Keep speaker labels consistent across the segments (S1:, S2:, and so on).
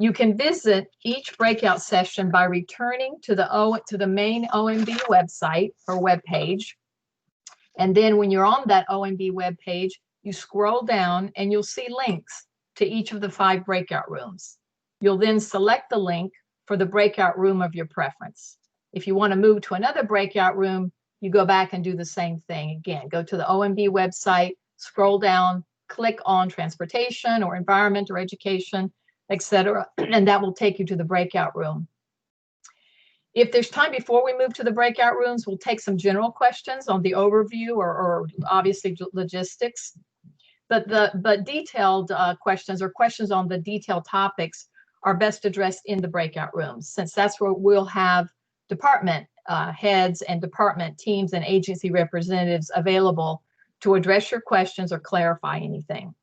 S1: You can visit each breakout session by returning to the main OMB website or web page. And then when you're on that OMB web page, you scroll down and you'll see links to each of the 5 breakout rooms. You'll then select the link for the breakout room of your preference. If you want to move to another breakout room, you go back and do the same thing. Again, go to the OMB website, scroll down, click on transportation or environment or education, etc., and that will take you to the breakout room. If there's time before we move to the breakout rooms, we'll take some general questions on the overview or obviously logistics. But detailed questions or questions on the detailed topics are best addressed in the breakout rooms, since that's where we'll have department heads and department teams and agency representatives available to address your questions or clarify anything.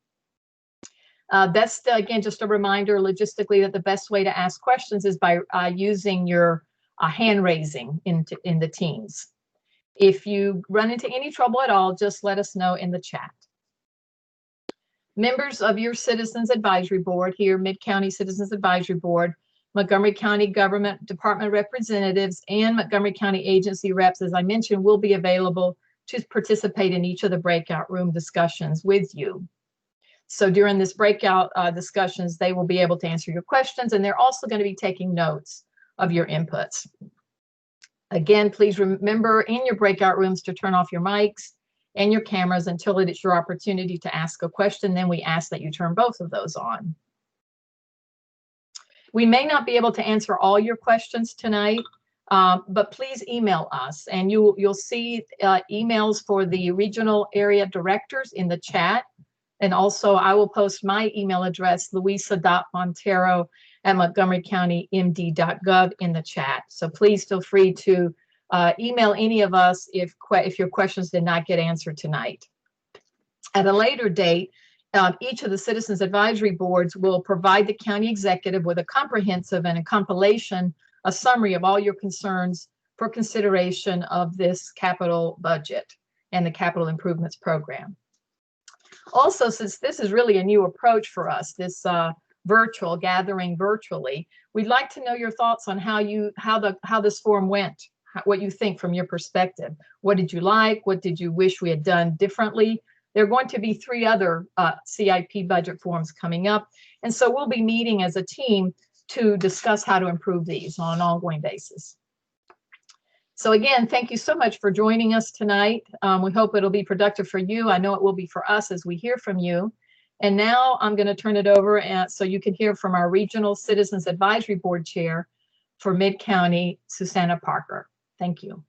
S1: That's, again, just a reminder logistically that the best way to ask questions is by using your hand raising in the Teams. If you run into any trouble at all, just let us know in the chat. Members of your Citizens Advisory Board here, Mid-County Citizens Advisory Board, Montgomery County Government Department representatives, and Montgomery County agency reps, as I mentioned, will be available to participate in each of the breakout room discussions with you. So during this breakout discussions, they will be able to answer your questions, and they're also going to be taking notes of your inputs. Again, please remember in your breakout rooms to turn off your mics and your cameras until it is your opportunity to ask a question. Then we ask that you turn both of those on. We may not be able to answer all your questions tonight, but please email us, and you'll see emails for the regional area directors in the chat. And also I will post my email address, louisa.montero@montgomerycountymd.gov, in the chat. So please feel free to email any of us if your questions did not get answered tonight. At a later date, each of the Citizens Advisory Boards will provide the county executive with a comprehensive and a compilation, a summary of all your concerns for consideration of this capital budget and the capital improvements program. Also, since this is really a new approach for us, this virtual gathering virtually, we'd like to know your thoughts on how this forum went, what you think from your perspective. What did you like? What did you wish we had done differently? There are going to be 3 other CIP budget forums coming up, and so we'll be meeting as a team to discuss how to improve these on an ongoing basis. So again, thank you so much for joining us tonight. We hope it'll be productive for you. I know it will be for us as we hear from you. And now I'm going to turn it over so you can hear from our Regional Citizens Advisory Board Chair for Mid-County, Susanna Parker. Thank you.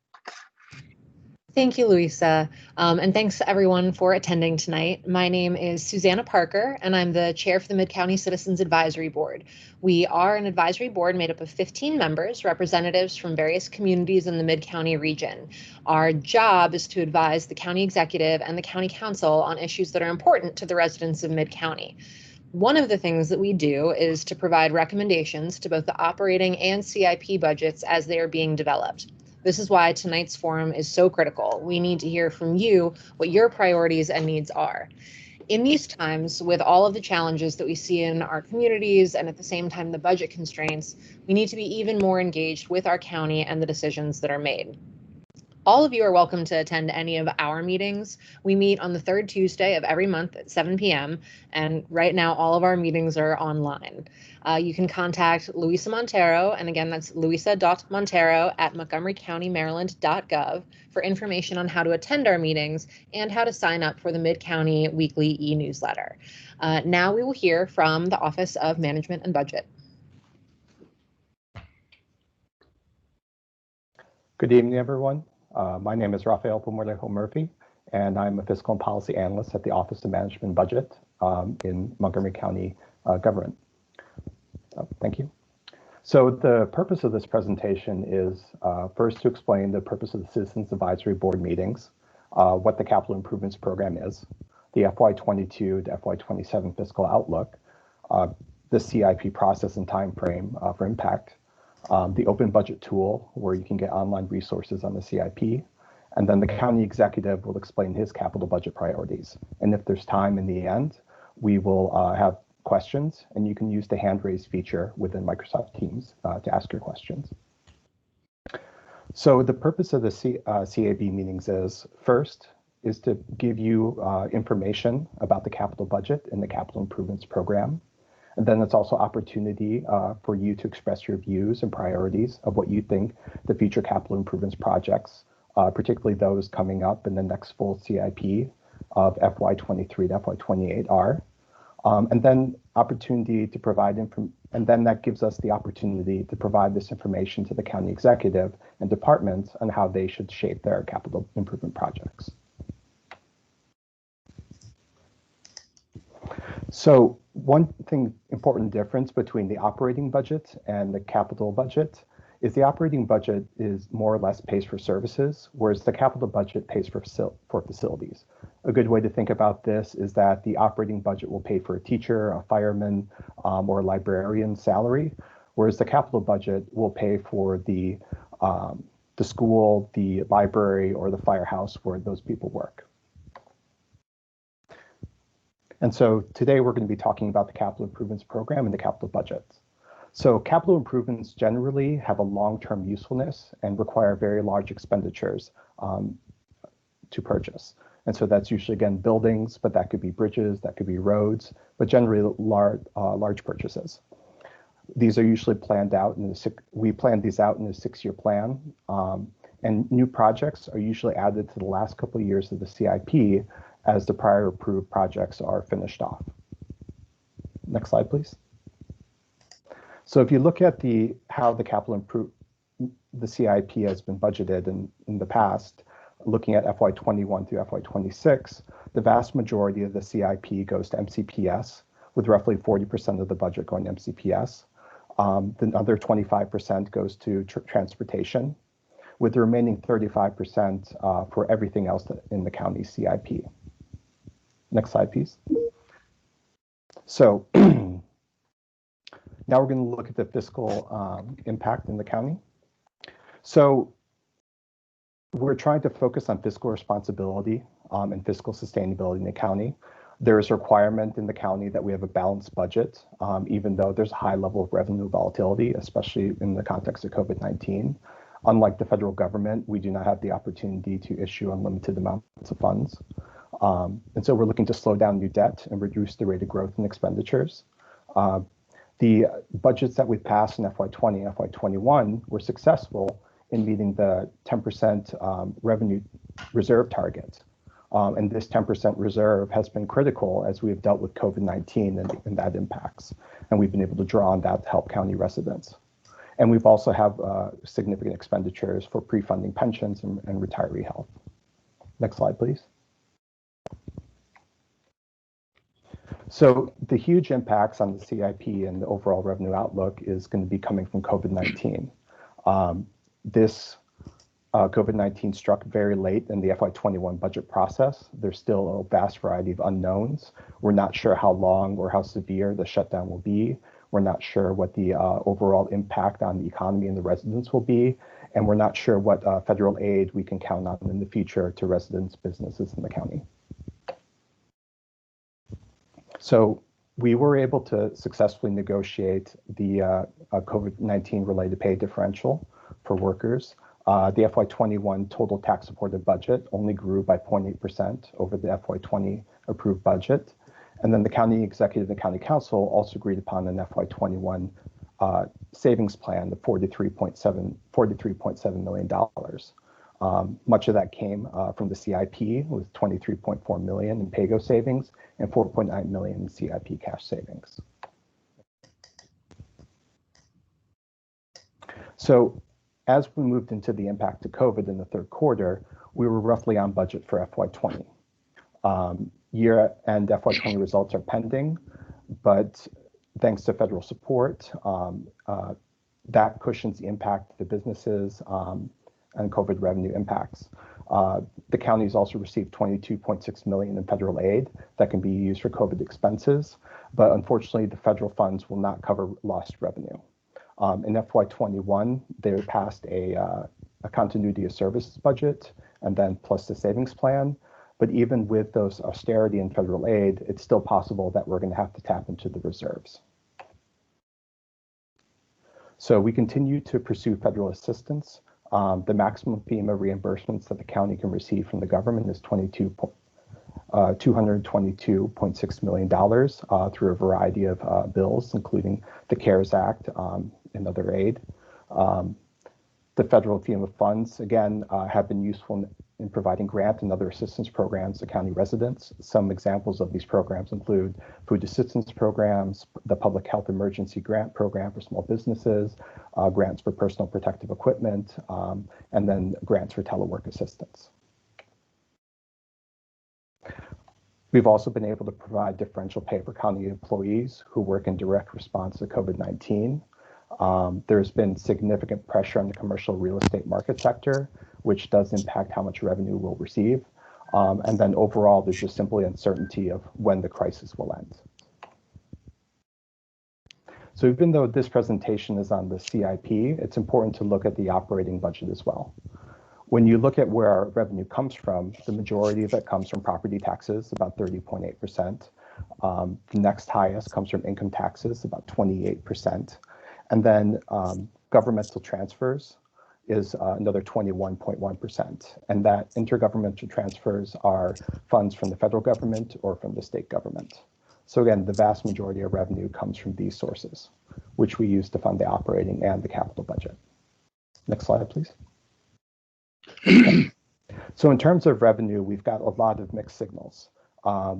S2: Thank you, Louisa, and thanks to everyone for attending tonight. My name is Susanna Parker, and I'm the chair for the Mid-County Citizens Advisory Board. We are an advisory board made up of 15 members, representatives from various communities in the Mid-County region. Our job is to advise the county executive and the county council on issues that are important to the residents of Mid-County. One of the things that we do is to provide recommendations to both the operating and CIP budgets as they are being developed. This is why tonight's forum is so critical. We need to hear from you what your priorities and needs are. In these times, with all of the challenges that we see in our communities and at the same time the budget constraints, we need to be even more engaged with our county and the decisions that are made. All of you are welcome to attend any of our meetings. We meet on the 3rd Tuesday of every month at 7 p.m. and right now all of our meetings are online. You can contact Louisa Montero, and again that's louisa.montero@montgomerycountymaryland.gov for information on how to attend our meetings and how to sign up for the Mid-County Weekly e-newsletter. Now we will hear from the Office of Management and Budget.
S3: Good evening, everyone. My name is Rafael Pomorlejo Murphy, and I'm a fiscal and policy analyst at the Office of Management and Budget in Montgomery County government. Thank you. So the purpose of this presentation is first to explain the purpose of the Citizens Advisory Board meetings, what the Capital Improvements Program is, the FY22 to FY27 fiscal outlook, the CIP process and time frame for impact, the open budget tool where you can get online resources on the CIP, and then the county executive will explain his capital budget priorities. And if there's time in the end, we will have questions, and you can use the hand raise feature within Microsoft Teams to ask your questions. So the purpose of the CAB meetings is to give you information about the capital budget and the capital improvements program. And then it's also opportunity for you to express your views and priorities of what you think the future capital improvements projects, particularly those coming up in the next full CIP of FY23 to FY28 are. And then opportunity to provide and then that gives us the opportunity to provide this information to the county executive and departments on how they should shape their capital improvement projects. So one important difference between the operating budget and the capital budget is the operating budget is more or less pays for services, whereas the capital budget pays for facilities. A good way to think about this is that the operating budget will pay for a teacher, a fireman, or a librarian's salary, whereas the capital budget will pay for the school, the library, or the firehouse where those people work. And so today we're going to be talking about the capital improvements program and the capital budgets. So capital improvements generally have a long-term usefulness and require very large expenditures to purchase. And so that's usually, again, buildings, but that could be bridges, that could be roads, but generally large purchases. These are usually planned out, we plan these out in a 6-year plan. And new projects are usually added to the last couple of years of the CIP as the prior approved projects are finished off. Next slide, please. So if you look at how the CIP has been budgeted in the past, looking at FY21 through FY26, the vast majority of the CIP goes to MCPS, with roughly 40% of the budget going to MCPS. The other 25% goes to transportation, with the remaining 35% for everything else in the county CIP. Next slide, please. So now we're going to look at the fiscal impact in the county. So we're trying to focus on fiscal responsibility and fiscal sustainability in the county. There is a requirement in the county that we have a balanced budget, even though there's a high level of revenue volatility, especially in the context of COVID-19. Unlike the federal government, we do not have the opportunity to issue unlimited amounts of funds. And so we're looking to slow down new debt and reduce the rate of growth in expenditures. The budgets that we passed in FY20 and FY21 were successful in meeting the 10% revenue reserve target. And this 10% reserve has been critical as we have dealt with COVID-19 and that impacts. And we've been able to draw on that to help county residents. And we've also have significant expenditures for pre-funding pensions and retiree health. Next slide, please. So the huge impacts on the CIP and the overall revenue outlook is going to be coming from COVID-19. This COVID-19 struck very late in the FY21 budget process. There's still a vast variety of unknowns. We're not sure how long or how severe the shutdown will be. We're not sure what the overall impact on the economy and the residents will be. And we're not sure what federal aid we can count on in the future to residents, businesses in the county. So we were able to successfully negotiate the COVID-19 related pay differential for workers. The FY21 total tax supported budget only grew by 0.8% over the FY20 approved budget. And then the county executive and county council also agreed upon an FY21 savings plan of $43.7 million. Much of that came from the CIP with $23.4 million in PAYGO savings and $4.9 million in CIP cash savings. So as we moved into the impact of COVID in the third quarter, we were roughly on budget for FY20. Year-end FY20 results are pending, but thanks to federal support, that cushions the impact of the businesses and COVID revenue impacts. The counties also received $22.6 million in federal aid that can be used for COVID expenses, but unfortunately the federal funds will not cover lost revenue. In FY21, they passed a continuity of services budget and then plus the savings plan. But even with those austerity and federal aid, it's still possible that we're going to have to tap into the reserves. So we continue to pursue federal assistance. The maximum FEMA reimbursements that the county can receive from the government is $222.6 million through a variety of bills, including the CARES Act and other aid. The federal FEMA funds, again, have been useful in providing grant and other assistance programs to county residents. Some examples of these programs include food assistance programs, the Public Health Emergency Grant Program for small businesses, grants for personal protective equipment, and then grants for telework assistance. We've also been able to provide differential pay for county employees who work in direct response to COVID-19. There's been significant pressure on the commercial real estate market sector, which does impact how much revenue we'll receive. And then overall, there's just simply uncertainty of when the crisis will end. So even though this presentation is on the CIP, it's important to look at the operating budget as well. When you look at where our revenue comes from, the majority of it comes from property taxes, about 30.8%. The next highest comes from income taxes, about 28%. And then governmental transfers is another 21.1%. And that intergovernmental transfers are funds from the federal government or from the state government. So again, the vast majority of revenue comes from these sources, which we use to fund the operating and the capital budget. Next slide, please. Okay. So in terms of revenue, we've got a lot of mixed signals.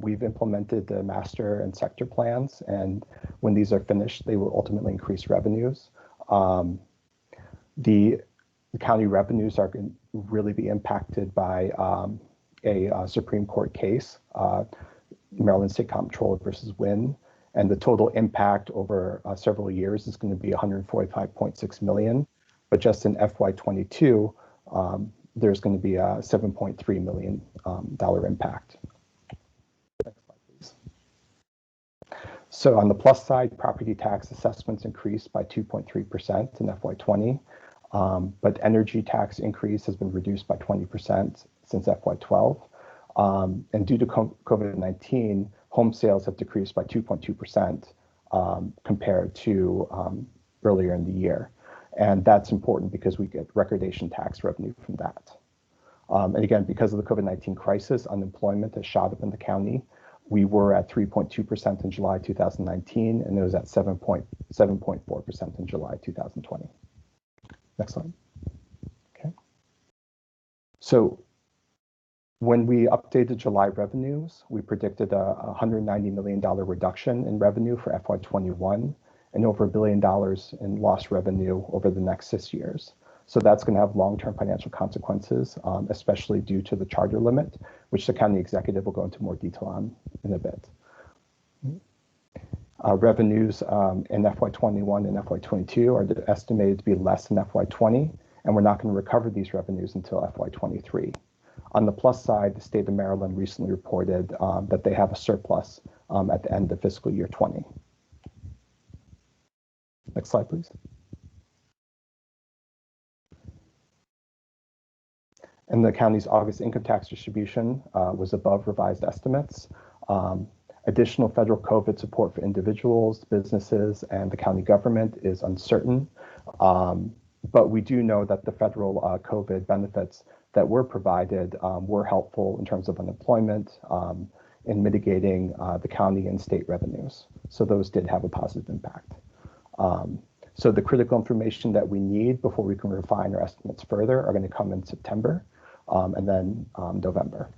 S3: We've implemented the master and sector plans, and when these are finished, they will ultimately increase revenues. The county revenues are going to really be impacted by a Supreme Court case, Maryland State Comptroller versus Wynn, and the total impact over several years is going to be $145.6 million, but just in FY22, there's going to be a $7.3 million impact. Next slide, please. So on the plus side, property tax assessments increased by 2.3% in FY20, but energy tax increase has been reduced by 20% since FY12. And due to COVID-19, home sales have decreased by 2.2% compared to earlier in the year. And that's important because we get recordation tax revenue from that. And again, because of the COVID-19 crisis, unemployment has shot up in the county. We were at 3.2% in July 2019, and it was at 7.4% in July 2020. Next slide. Okay. So when we updated July revenues, we predicted a $190 million reduction in revenue for FY21 and over $1 billion in lost revenue over the next 6 years. So that's going to have long-term financial consequences, especially due to the charter limit, which the county executive will go into more detail on in a bit. Revenues in FY21 and FY22 are estimated to be less than FY20, and we're not going to recover these revenues until FY23. On the plus side, the state of Maryland recently reported that they have a surplus at the end of fiscal year 20. Next slide, please. And the county's August income tax distribution was above revised estimates. Additional federal COVID support for individuals, businesses, and the county government is uncertain. But we do know that the federal COVID benefits that were provided were helpful in terms of unemployment, in mitigating the county and state revenues. So those did have a positive impact. So the critical information that we need before we can refine our estimates further are going to come in September and then November.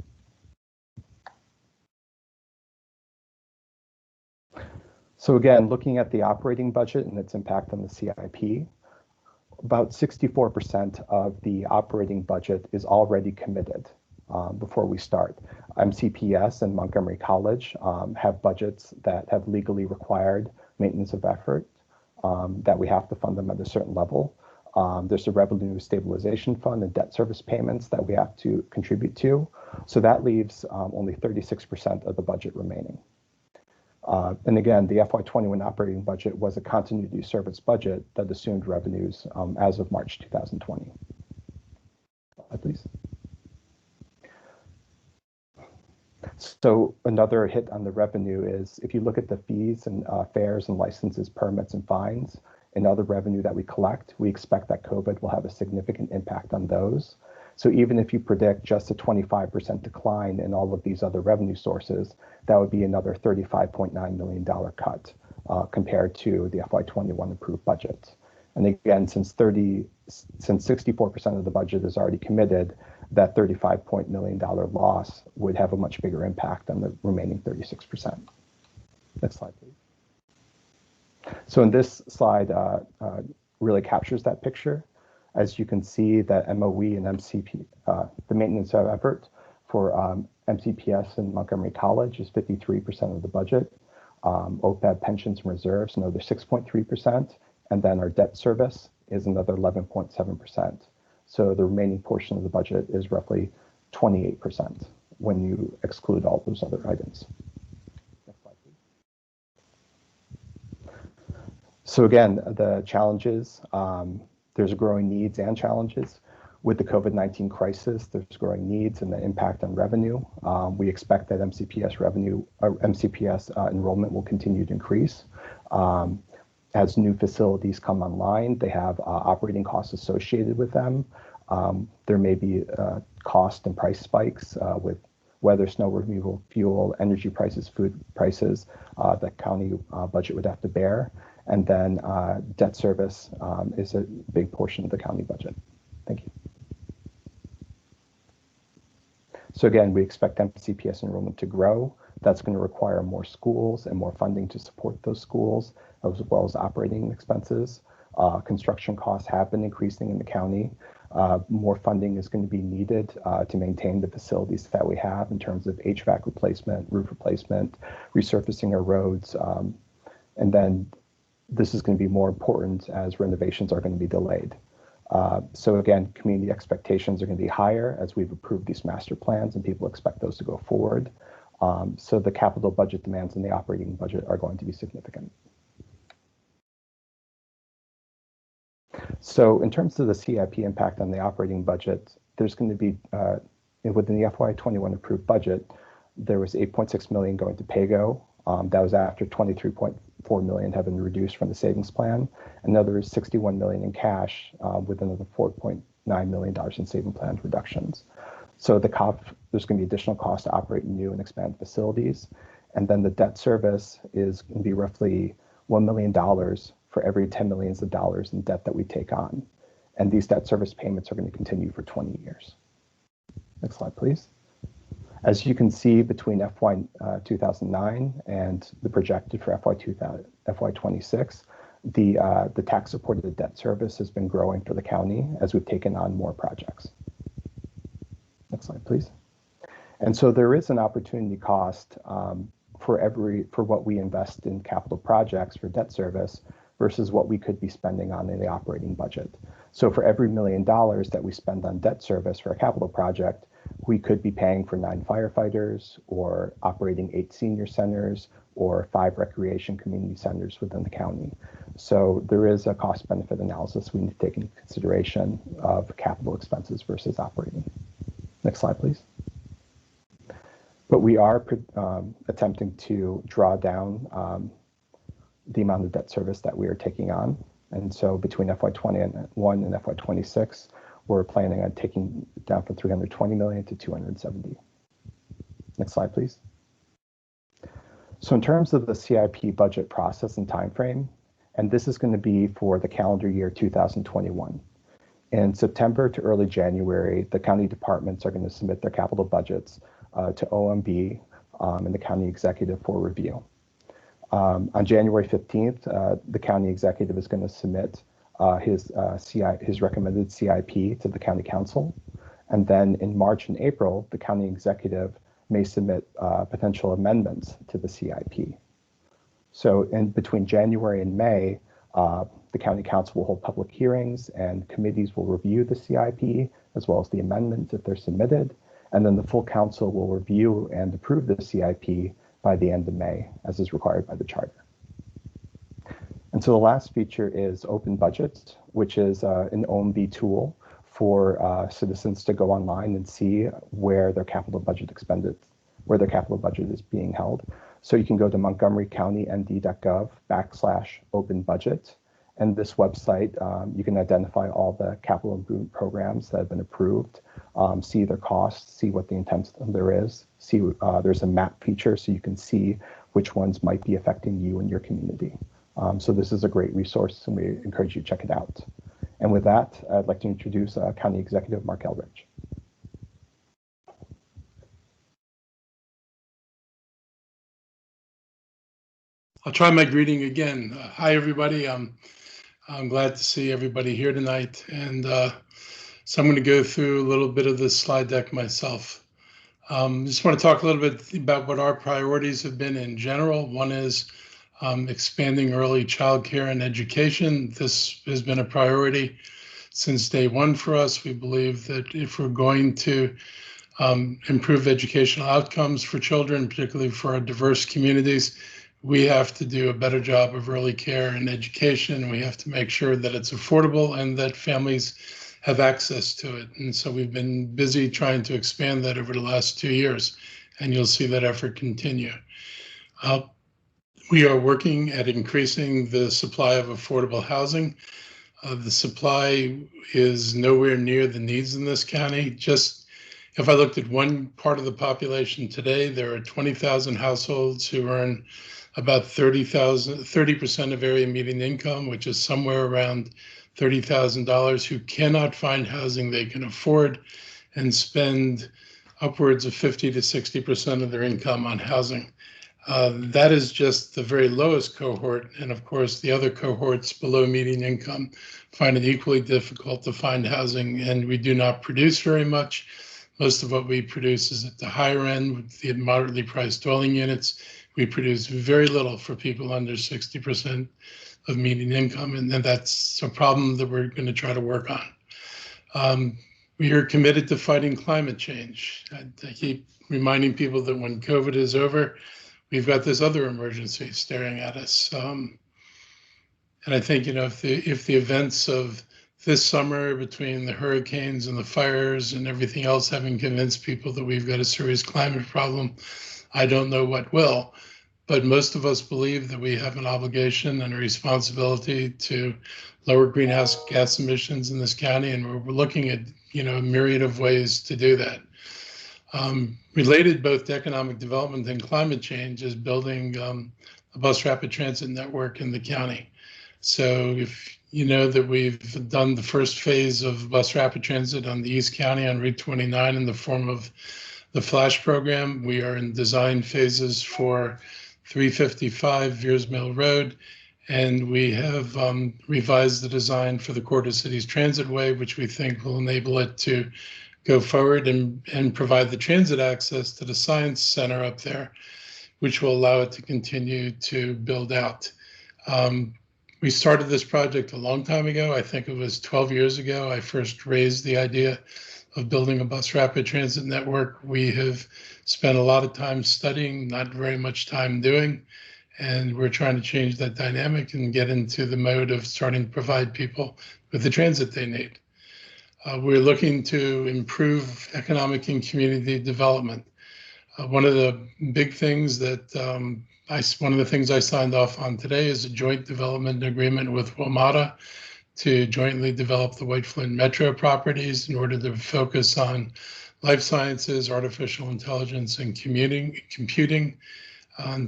S3: So again, looking at the operating budget and its impact on the CIP, about 64% of the operating budget is already committed before we start. MCPS and Montgomery College have budgets that have legally required maintenance of effort, that we have to fund them at a certain level. There's a revenue stabilization fund and debt service payments that we have to contribute to. So that leaves only 36% of the budget remaining. And again, the FY21 operating budget was a continuity service budget that assumed revenues as of March 2020. Please. So another hit on the revenue is if you look at the fees and fares and licenses, permits and fines and other revenue that we collect, we expect that COVID will have a significant impact on those. So even if you predict just a 25% decline in all of these other revenue sources, that would be another $35.9 million cut compared to the FY21 approved budget. And again, since 64% of the budget is already committed, that $35 million loss would have a much bigger impact on the remaining 36%. Next slide, please. So in this slide really captures that picture. As you can see, that MOE and MCP, the maintenance of effort for MCPS in Montgomery College is 53% of the budget. OPEB pensions and reserves, another 6.3%. And then our debt service is another 11.7%. So the remaining portion of the budget is roughly 28% when you exclude all those other items. Next slide, please. So again, the challenges, there's growing needs and challenges. With the COVID-19 crisis, there's growing needs and the impact on revenue. We expect that MCPS enrollment will continue to increase. As new facilities come online, they have operating costs associated with them. There may be cost and price spikes with weather, snow removal, fuel, energy prices, food prices that county budget would have to bear. And then debt service is a big portion of the county budget. Thank you. So again, we expect MCPS enrollment to grow. That's going to require more schools and more funding to support those schools, as well as operating expenses. Construction costs have been increasing in the county. More funding is going to be needed to maintain the facilities that we have in terms of HVAC replacement, roof replacement, resurfacing our roads. And then this is going to be more important as renovations are going to be delayed. So again, community expectations are going to be higher as we've approved these master plans and people expect those to go forward. So the capital budget demands in the operating budget are going to be significant. So in terms of the CIP impact on the operating budget, there's going to be, within the FY21 approved budget, there was $8.6 million going to PAYGO. That was after $23.4 million have been reduced from the savings plan. Another $61 million in cash with another $4.9 million in saving plan reductions. So there's going to be additional costs to operate new and expand facilities. And then the debt service is going to be roughly $1 million for every $10 million in debt that we take on. And these debt service payments are going to continue for 20 years. Next slide, please. As you can see, between FY 2009 and the projected for FY26, the tax supported debt service has been growing for the county as we've taken on more projects. Next slide, please. And so there is an opportunity cost for what we invest in capital projects for debt service versus what we could be spending on in the operating budget. So for every $1 million that we spend on debt service for a capital project, we could be paying for 9 firefighters or operating 8 senior centers or 5 recreation community centers within the county. So there is a cost benefit analysis we need to take into consideration of capital expenses versus operating. Next slide, please. But we are attempting to draw down the amount of debt service that we are taking on. And so between FY21 and FY26, we're planning on taking it down from $320 million to $270. Next slide, please. So in terms of the CIP budget process and timeframe, and this is going to be for the calendar year 2021. In September to early January, the county departments are going to submit their capital budgets to OMB and the county executive for review. On January 15th, the county executive is going to submit his recommended CIP to the county council. And then in March and April, the county executive may submit potential amendments to the CIP. So in between January and May, the county council will hold public hearings and committees will review the CIP as well as the amendments if they're submitted. And then the full council will review and approve the CIP by the end of May, as is required by the charter. And so the last feature is Open Budget, which is an OMB tool for citizens to go online and see where their capital budget where their capital budget is being held. So you can go to montgomerycountymd.gov/open budget. And this website, you can identify all the capital improvement programs that have been approved, see their costs, see what the intent there is, see there's a map feature so you can see which ones might be affecting you and your community. So this is a great resource and we encourage you to check it out. And with that, I'd like to introduce County Executive Mark Eldridge.
S4: I'll try my greeting again. Hi, everybody. I'm glad to see everybody here tonight. And so I'm going to go through a little bit of this slide deck myself. Just want to talk a little bit about what our priorities have been in general. One is expanding early childcare and education. This has been a priority since day one for us. We believe that if we're going to improve educational outcomes for children, particularly for our diverse communities, we have to do a better job of early care and education. We have to make sure that it's affordable and that families have access to it. And so we've been busy trying to expand that over the last 2 years, and you'll see that effort continue. We are working at increasing the supply of affordable housing. The supply is nowhere near the needs in this county. Just if I looked at one part of the population today, there are 20,000 households who earn about 30% of area median income, which is somewhere around $30,000, who cannot find housing they can afford and spend upwards of 50 to 60% of their income on housing. That is just the very lowest cohort. And of course, the other cohorts below median income find it equally difficult to find housing, and we do not produce very much. Most of what we produce is at the higher end with the moderately priced dwelling units. We produce very little for people under 60% of median income, and that's a problem that we're going to try to work on. We are committed to fighting climate change. I keep reminding people that when COVID is over, we've got this other emergency staring at us. And I think, you know, if the events of this summer between the hurricanes and the fires and everything else having convinced people that we've got a serious climate problem, I don't know what will. But most of us believe that we have an obligation and a responsibility to lower greenhouse gas emissions in this county, and we're looking at, you know, a myriad of ways to do that. Related both to economic development and climate change is building a bus rapid transit network in the county. So if you know that we've done the first phase of bus rapid transit on the East County on Route 29 in the form of the Flash program, we are in design phases for 355 Veers Mill Road, and we have revised the design for the Quarter Cities Transitway, which we think will enable it to go forward and provide the transit access to the Science Center up there, which will allow it to continue to build out. We started this project a long time ago. I think it was 12 years ago. I first raised the idea of building a bus rapid transit network. We have spent a lot of time studying, not very much time doing, and we're trying to change that dynamic and get into the mode of starting to provide people with the transit they need. We're looking to improve economic and community development. One of the big things that one of the things I signed off on today is a joint development agreement with WMATA to jointly develop the White Flint Metro properties in order to focus on life sciences, artificial intelligence, and computing,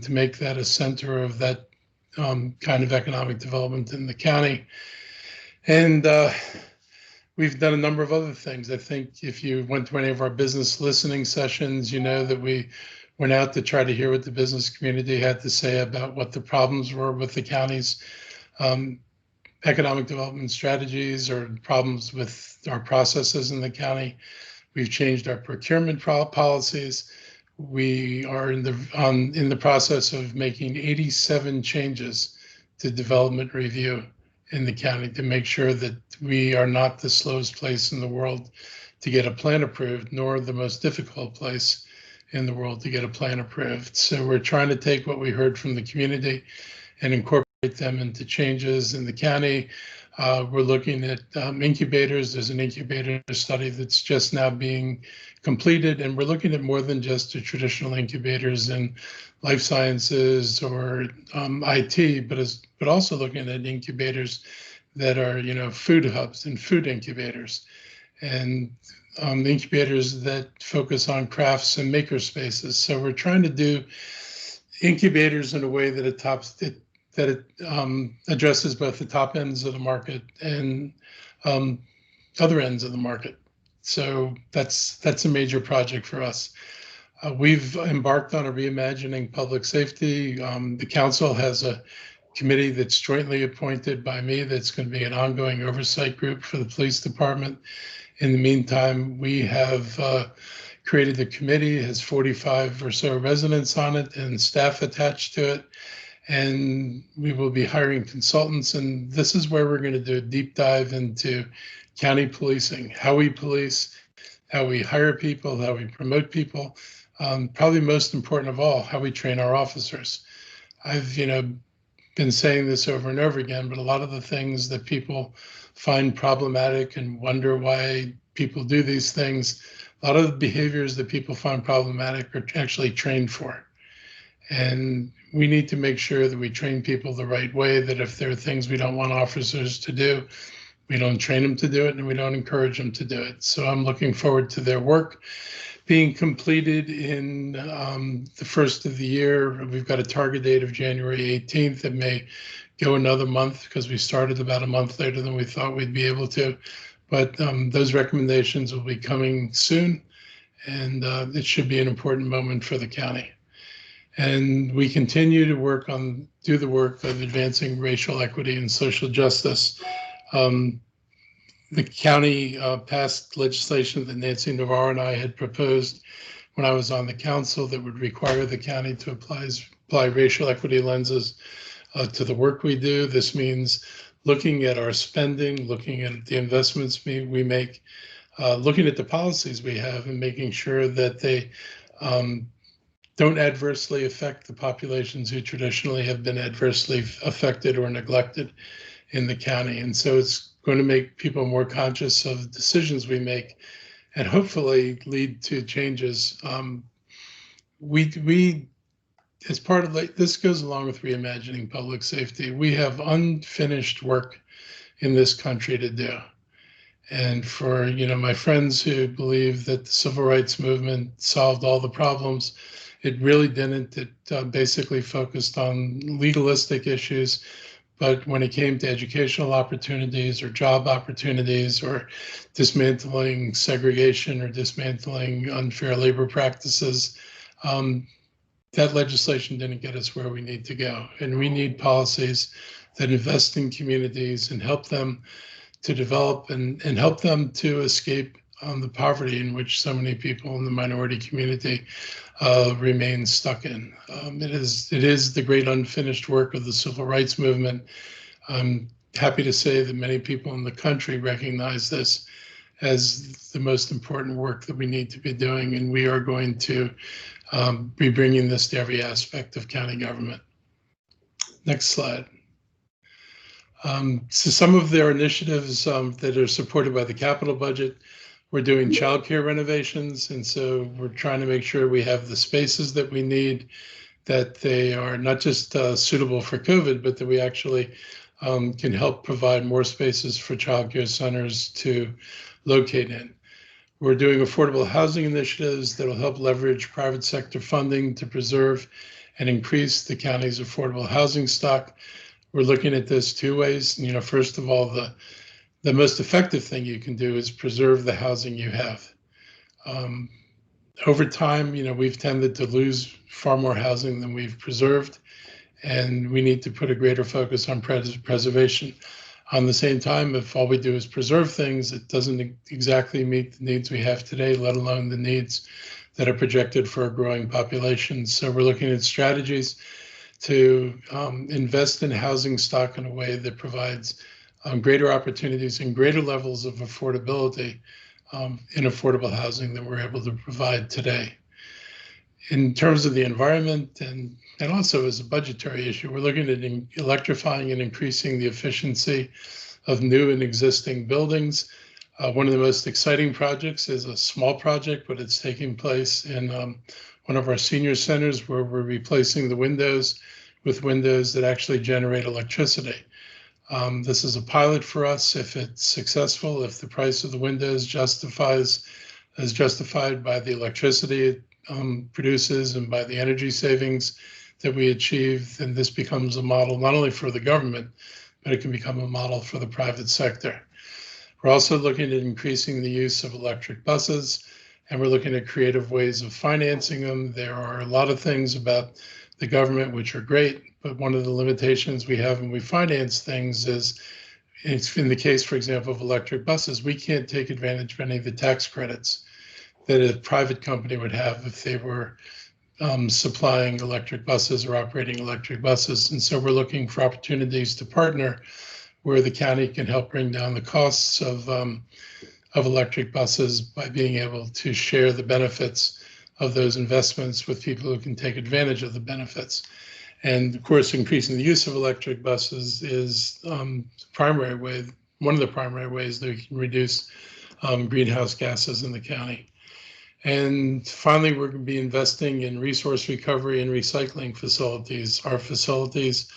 S4: to make that a center of that kind of economic development in the county. And we've done a number of other things. I think if you went to any of our business listening sessions, you know that we went out to try to hear what the business community had to say about what the problems were with the county's economic development strategies or problems with our processes in the county. We've changed our procurement policies. We are in the process of making 87 changes to development review in the county to make sure that we are not the slowest place in the world to get a plan approved, nor the most difficult place in the world to get a plan approved. So we're trying to take what we heard from the community and incorporate them into changes in the county. We're looking at incubators. There's an incubator study that's just now being completed, and we're looking at more than just the traditional incubators in life sciences or IT, but also looking at incubators that are, food hubs and food incubators, and incubators that focus on crafts and maker spaces. So we're trying to do incubators in a way that it addresses both the top ends of the market and other ends of the market. So that's a major project for us. We've embarked on a reimagining public safety. The council has a committee that's jointly appointed by me that's going to be an ongoing oversight group for the police department. In the meantime, we have created the committee. It has 45 or so residents on it and staff attached to it. And we will be hiring consultants. And this is where we're going to do a deep dive into county policing, how we police, how we hire people, how we promote people. Probably most important of all, how we train our officers. I've, been saying this over and over again, but a lot of the things that people find problematic and wonder why people do these things, a lot of the behaviors that people find problematic are actually trained for. And we need to make sure that we train people the right way, that if there are things we don't want officers to do, we don't train them to do it and we don't encourage them to do it. So I'm looking forward to their work being completed in the first of the year. We've got a target date of January 18th. It may go another month because we started about a month later than we thought we'd be able to. But those recommendations will be coming soon, and it should be an important moment for the county. And we continue to do the work of advancing racial equity and social justice. The county passed legislation that Nancy Navarro and I had proposed when I was on the council that would require the county to apply racial equity lenses to the work we do. This means looking at our spending, looking at the investments we make, looking at the policies we have and making sure that they don't adversely affect the populations who traditionally have been adversely affected or neglected in the county. And so it's going to make people more conscious of the decisions we make and hopefully lead to changes. We as part of this goes along with reimagining public safety. We have unfinished work in this country to do. And for my friends who believe that the civil rights movement solved all the problems, it really didn't. It basically focused on legalistic issues. But when it came to educational opportunities or job opportunities or dismantling segregation or dismantling unfair labor practices, that legislation didn't get us where we need to go. And we need policies that invest in communities and help them to develop and help them to escape the poverty in which so many people in the minority community remain stuck in. It is the great unfinished work of the civil rights movement. I'm happy to say that many people in the country recognize this as the most important work that we need to be doing, and we are going to be bringing this to every aspect of county government. Next slide. So some of their initiatives that are supported by the capital budget, we're doing childcare renovations, and so we're trying to make sure we have the spaces that we need, that they are not just suitable for COVID, but that we actually can help provide more spaces for childcare centers to locate in. We're doing affordable housing initiatives that will help leverage private sector funding to preserve and increase the county's affordable housing stock. We're looking at this two ways. First of all, the most effective thing you can do is preserve the housing you have. Over time, we've tended to lose far more housing than we've preserved, and we need to put a greater focus on preservation. On the same time, if all we do is preserve things, it doesn't exactly meet the needs we have today, let alone the needs that are projected for a growing population. So we're looking at strategies to invest in housing stock in a way that provides greater opportunities and greater levels of affordability in affordable housing than we're able to provide today. In terms of the environment and and also as a budgetary issue. We're looking at electrifying and increasing the efficiency of new and existing buildings. One of the most exciting projects is a small project, but it's taking place in one of our senior centers where we're replacing the windows with windows that actually generate electricity. This is a pilot for us. If it's successful, if the price of the windows is justified by the electricity it produces and by the energy savings that we achieve, then this becomes a model not only for the government, but it can become a model for the private sector. We're also looking at increasing the use of electric buses, and we're looking at creative ways of financing them. There are a lot of things about the government which are great, but one of the limitations we have when we finance things is, it's in the case, for example, of electric buses, we can't take advantage of any of the tax credits that a private company would have if they were supplying electric buses or operating electric buses. And so we're looking for opportunities to partner where the county can help bring down the costs of electric buses by being able to share the benefits of those investments with people who can take advantage of the benefits. And of course, increasing the use of electric buses is one of the primary ways that we can reduce greenhouse gases in the county. And finally, we're going to be investing in resource recovery and recycling facilities. Our facilities,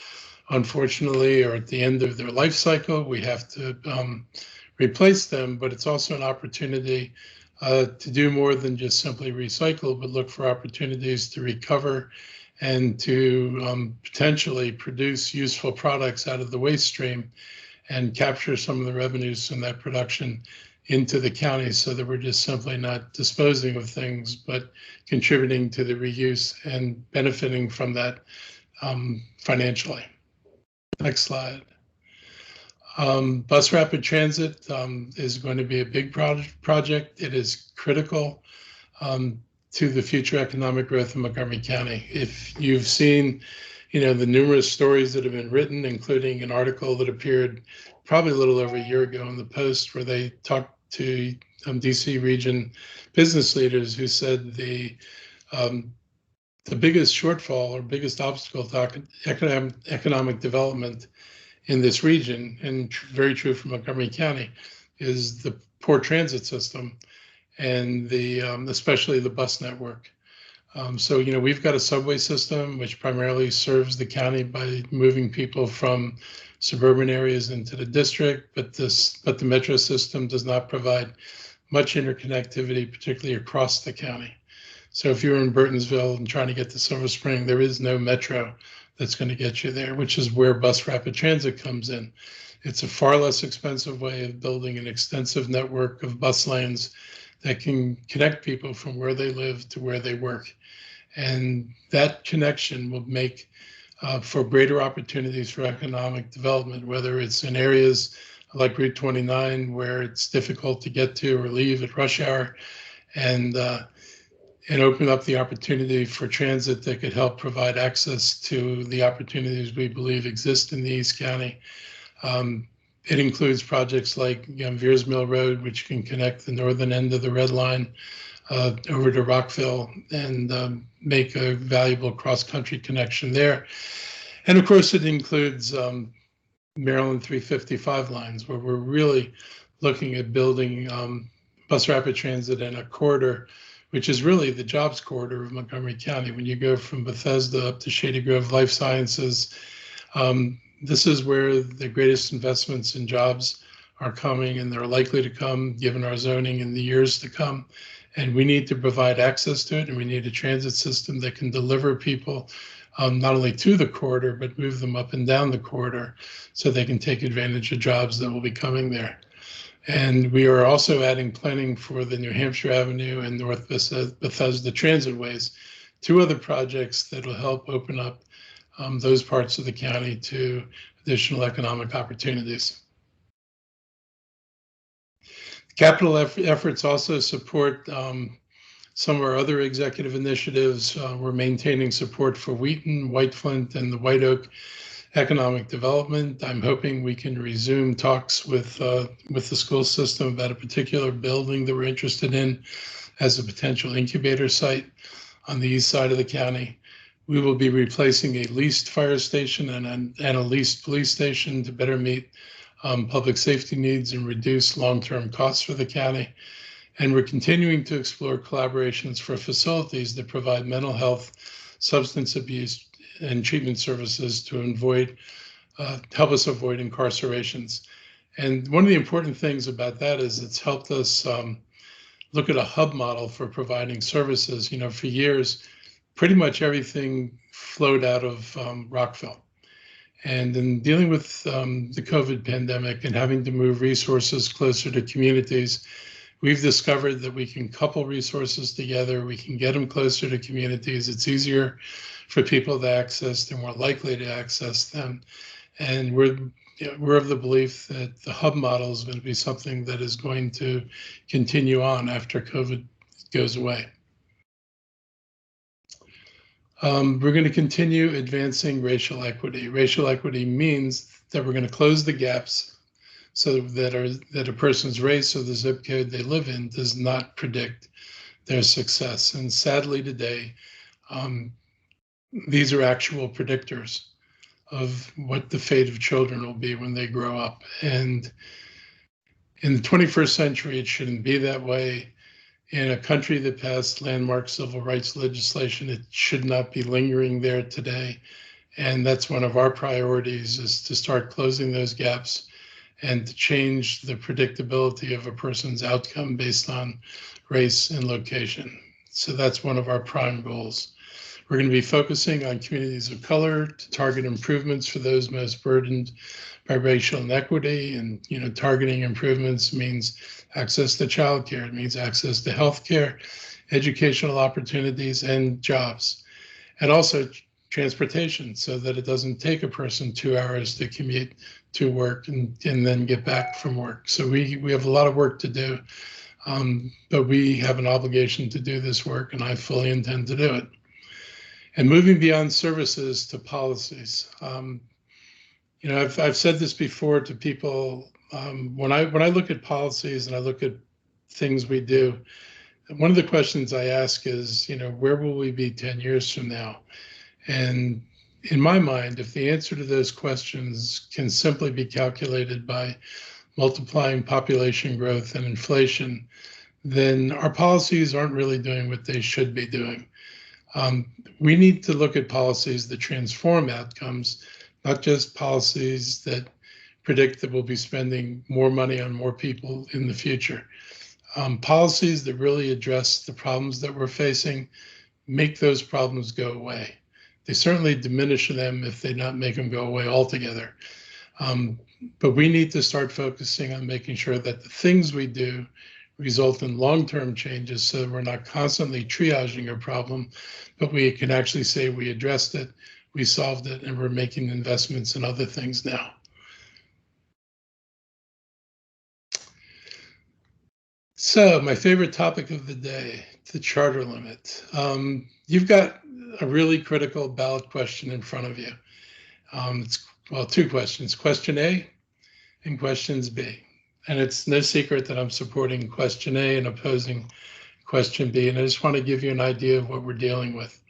S4: unfortunately, are at the end of their life cycle. We have to replace them, but it's also an opportunity to do more than just simply recycle, but look for opportunities to recover and to potentially produce useful products out of the waste stream and capture some of the revenues from that production into the county, so that we're just simply not disposing of things, but contributing to the reuse and benefiting from that financially. Next slide. Bus rapid transit is going to be a big project. It is critical to the future economic growth of Montgomery County. If you've seen, the numerous stories that have been written, including an article that appeared probably a little over a year ago in the Post, where they talked to DC region business leaders who said the biggest shortfall or biggest obstacle to economic development in this region, and very true for Montgomery County, is the poor transit system and especially the bus network. So we've got a subway system which primarily serves the county by moving people from suburban areas into the district, but the metro system does not provide much interconnectivity, particularly across the county. So if you're in Burtonsville and trying to get to Silver Spring, there is no metro that's going to get you there, which is where bus rapid transit comes in. It's a far less expensive way of building an extensive network of bus lanes that can connect people from where they live to where they work. And that connection will make for greater opportunities for economic development, whether it's in areas like Route 29, where it's difficult to get to or leave at rush hour, and open up the opportunity for transit that could help provide access to the opportunities we believe exist in the East County. It includes projects like Veers Mill Road, which can connect the northern end of the Red Line over to Rockville and make a valuable cross-country connection there. And of course, it includes Maryland 355 lines, where we're really looking at building bus rapid transit in a corridor, which is really the jobs corridor of Montgomery County. When you go from Bethesda up to Shady Grove Life Sciences, this is where the greatest investments in jobs are coming, and they're likely to come given our zoning in the years to come. And we need to provide access to it, and we need a transit system that can deliver people not only to the corridor, but move them up and down the corridor so they can take advantage of jobs that will be coming there. And we are also adding planning for the New Hampshire Avenue and North Bethesda transitways, two other projects that will help open up those parts of the county to additional economic opportunities. Capital efforts also support some of our other executive initiatives. We're maintaining support for Wheaton, White Flint, and the White Oak economic development. I'm hoping we can resume talks with the school system about a particular building that we're interested in as a potential incubator site on the east side of the county. We will be replacing a leased fire station and a leased police station to better meet public safety needs and reduce long-term costs for the county. And we're continuing to explore collaborations for facilities that provide mental health, substance abuse, and treatment services to help us avoid incarcerations. And one of the important things about that is it's helped us look at a hub model for providing services. You know, for years, pretty much everything flowed out of Rockville. And in dealing with the COVID pandemic and having to move resources closer to communities, we've discovered that we can couple resources together. We can get them closer to communities. It's easier for people to access. They're more likely to access them. And we're of the belief that the hub model is going to be something that is going to continue on after COVID goes away. We're going to continue advancing racial equity. Racial equity means that we're going to close the gaps so that a person's race or the zip code they live in does not predict their success. And sadly today, these are actual predictors of what the fate of children will be when they grow up. And in the 21st century, it shouldn't be that way. In a country that passed landmark civil rights legislation, it should not be lingering there today. And that's one of our priorities, is to start closing those gaps and to change the predictability of a person's outcome based on race and location. So that's one of our prime goals. We're going to be focusing on communities of color to target improvements for those most burdened by racial inequity. And, you know, targeting improvements means access to childcare. It means access to healthcare, educational opportunities, and jobs. And also transportation, so that it doesn't take a person 2 hours to commute to work and then get back from work. So we have a lot of work to do, but we have an obligation to do this work, and I fully intend to do it. And moving beyond services to policies. You know, I've said this before to people, when I look at policies and I look at things we do, one of the questions I ask is, you know, where will we be 10 years from now? And in my mind, if the answer to those questions can simply be calculated by multiplying population growth and inflation, then our policies aren't really doing what they should be doing. We need to look at policies that transform outcomes, not just policies that predict that we'll be spending more money on more people in the future. Policies that really address the problems that we're facing, make those problems go away. They certainly diminish them if they not make them go away altogether. But we need to start focusing on making sure that the things we do result in long-term changes, so that we're not constantly triaging a problem, but we can actually say we addressed it, we solved it, and we're making investments in other things now. So my favorite topic of the day, the charter limit. You've got a really critical ballot question in front of you. It's, well, two questions, question A and questions B. And it's no secret that I'm supporting question A and opposing question B. And I just want to give you an idea of what we're dealing with.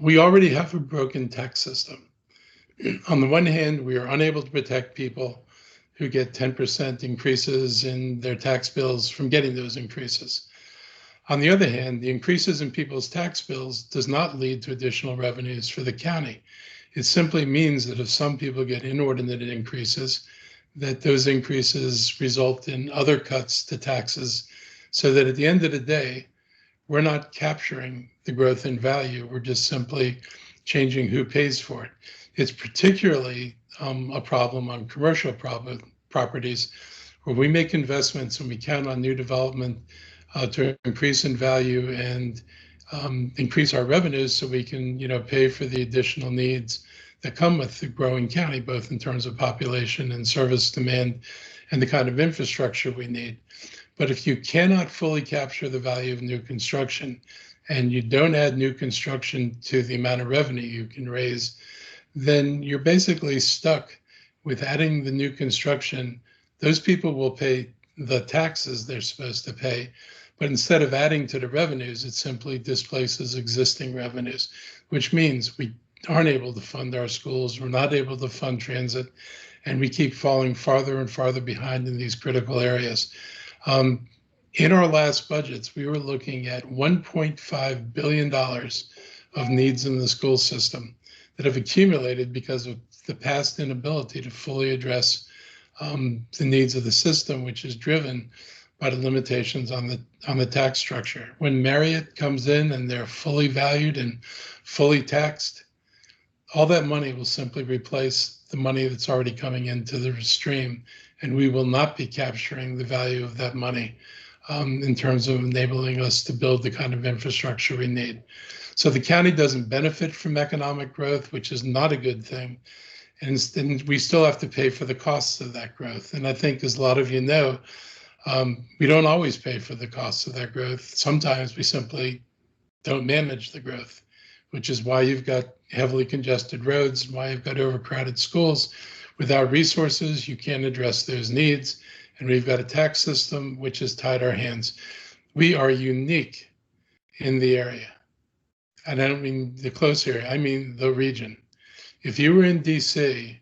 S4: We already have a broken tax system. On the one hand, we are unable to protect people who get 10% increases in their tax bills from getting those increases. On the other hand, the increases in people's tax bills does not lead to additional revenues for the county. It simply means that if some people get inordinate increases, that those increases result in other cuts to taxes, so that at the end of the day, we're not capturing the growth in value. We're just simply changing who pays for it. It's particularly a problem on commercial properties, where we make investments and we count on new development to increase in value and increase our revenues, so we can, you know, pay for the additional needs that come with the growing county, both in terms of population and service demand and the kind of infrastructure we need. But if you cannot fully capture the value of new construction, and you don't add new construction to the amount of revenue you can raise, then you're basically stuck with adding the new construction. Those people will pay the taxes they're supposed to pay, but instead of adding to the revenues, it simply displaces existing revenues. which means we aren't able to fund our schools, we're not able to fund transit, and we keep falling farther and farther behind in these critical areas. In our last budgets, we were looking at $1.5 billion of needs in the school system that have accumulated because of the past inability to fully address the needs of the system, which is driven by the limitations on the tax structure. When Marriott comes in and they're fully valued and fully taxed, all that money will simply replace the money that's already coming into the stream, and we will not be capturing the value of that money in terms of enabling us to build the kind of infrastructure we need. So the county doesn't benefit from economic growth, which is not a good thing. And we still have to pay for the costs of that growth. And I think, as a lot of you know, we don't always pay for the costs of that growth. Sometimes we simply don't manage the growth, which is why you've got heavily congested roads, why you've got overcrowded schools. Without resources, you can't address those needs. And we've got a tax system which has tied our hands. We are unique in the area. And I don't mean the close area, I mean the region. If you were in DC,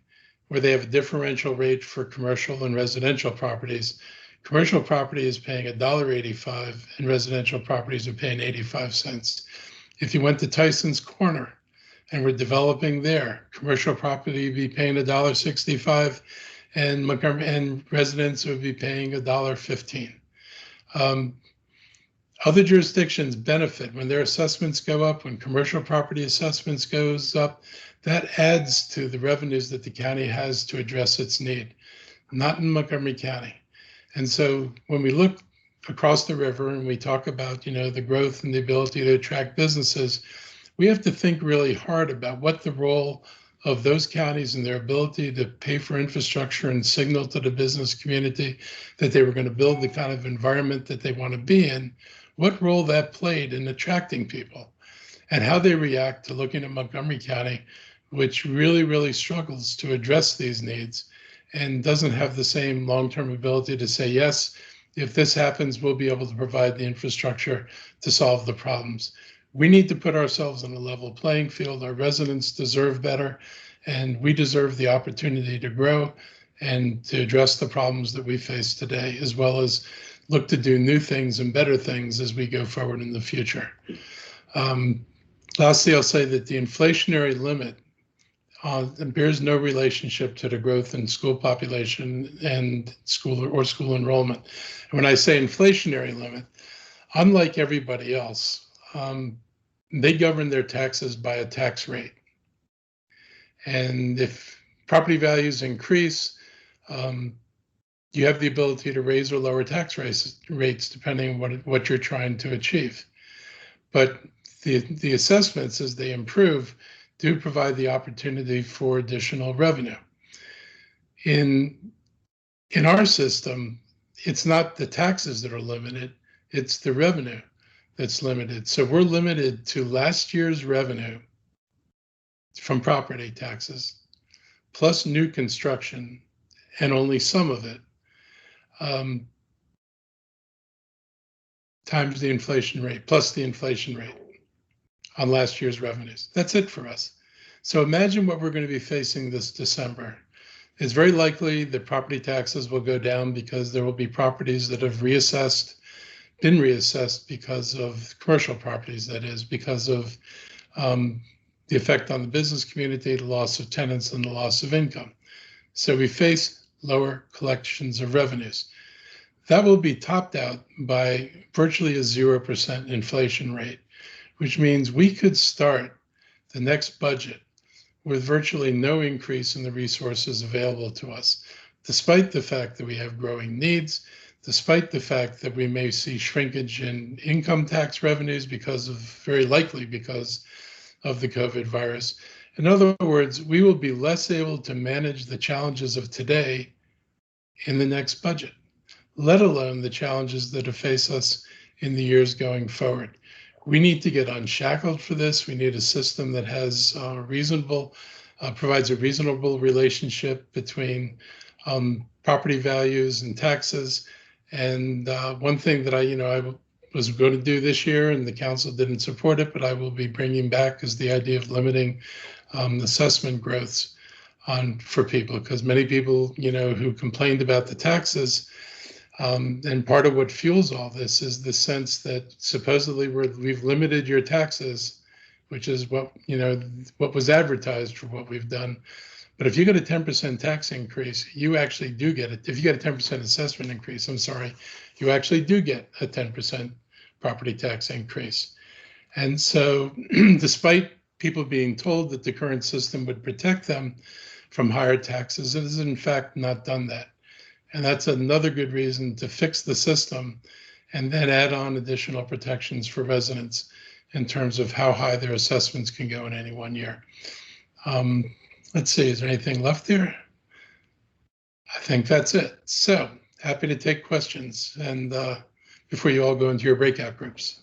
S4: where they have a differential rate for commercial and residential properties, commercial property is paying $1.85 and residential properties are paying 85 cents. If you went to Tyson's Corner and we're developing there, commercial property would be paying $1.65 and Montgomery and residents would be paying $1.15. Other jurisdictions benefit when their assessments go up, when commercial property assessments goes up. That adds to the revenues that the county has to address its need, not in Montgomery County. And so when we look across the river and we talk about, the growth and the ability to attract businesses, we have to think really hard about what the role of those counties and their ability to pay for infrastructure and signal to the business community that they were going to build the kind of environment that they want to be in, what role that played in attracting people, and how they react to looking at Montgomery County, which really, really struggles to address these needs and doesn't have the same long-term ability to say, yes, if this happens, we'll be able to provide the infrastructure to solve the problems. We need to put ourselves on a level playing field. Our residents deserve better, and we deserve the opportunity to grow and to address the problems that we face today, as well as look to do new things and better things as we go forward in the future. Lastly, I'll say that the inflationary limit bears no relationship to the growth in school population and school enrollment. And when I say inflationary limit, unlike everybody else, they govern their taxes by a tax rate. And if property values increase, you have the ability to raise or lower tax rates depending on what you're trying to achieve. But the assessments, as they improve, do provide the opportunity for additional revenue. In our system, it's not the taxes that are limited, it's the revenue that's limited. So we're limited to last year's revenue from property taxes, plus new construction, and only some of it, times the inflation rate, plus the inflation rate on last year's revenues. That's it for us. So imagine what we're going to be facing this December. It's very likely that property taxes will go down because there will be properties that have been reassessed because of commercial properties, that is, because of the effect on the business community, the loss of tenants, and the loss of income. So we face lower collections of revenues. That will be topped out by virtually a 0% inflation rate, which means we could start the next budget with virtually no increase in the resources available to us, despite the fact that we have growing needs, despite the fact that we may see shrinkage in income tax revenues very likely because of the COVID virus. In other words, we will be less able to manage the challenges of today in the next budget, let alone the challenges that face us in the years going forward. We need to get unshackled for this. We need a system that has provides a reasonable relationship between property values and taxes. And one thing that I was going to do this year, and the council didn't support it, but I will be bringing back is the idea of limiting assessment growths for people, because many people, who complained about the taxes, and part of what fuels all this is the sense that supposedly we've limited your taxes, which is what was advertised for what we've done. But if you get a 10% tax increase, you actually do get it. If you get a 10% assessment increase, I'm sorry, you actually do get a 10% property tax increase. And so despite people being told that the current system would protect them from higher taxes, it has in fact not done that. And that's another good reason to fix the system and then add on additional protections for residents in terms of how high their assessments can go in any one year. Let's see, is there anything left here? I think that's it. So happy to take questions and before you all go into your breakout groups.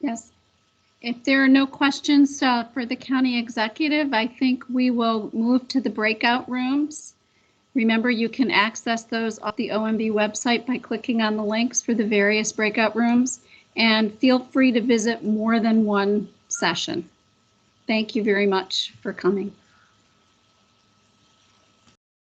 S5: Yes. If there are no questions for the county executive, I think we will move to the breakout rooms. Remember, you can access those off the OMB website by clicking on the links for the various breakout rooms, and feel free to visit more than one session. Thank you very much for coming.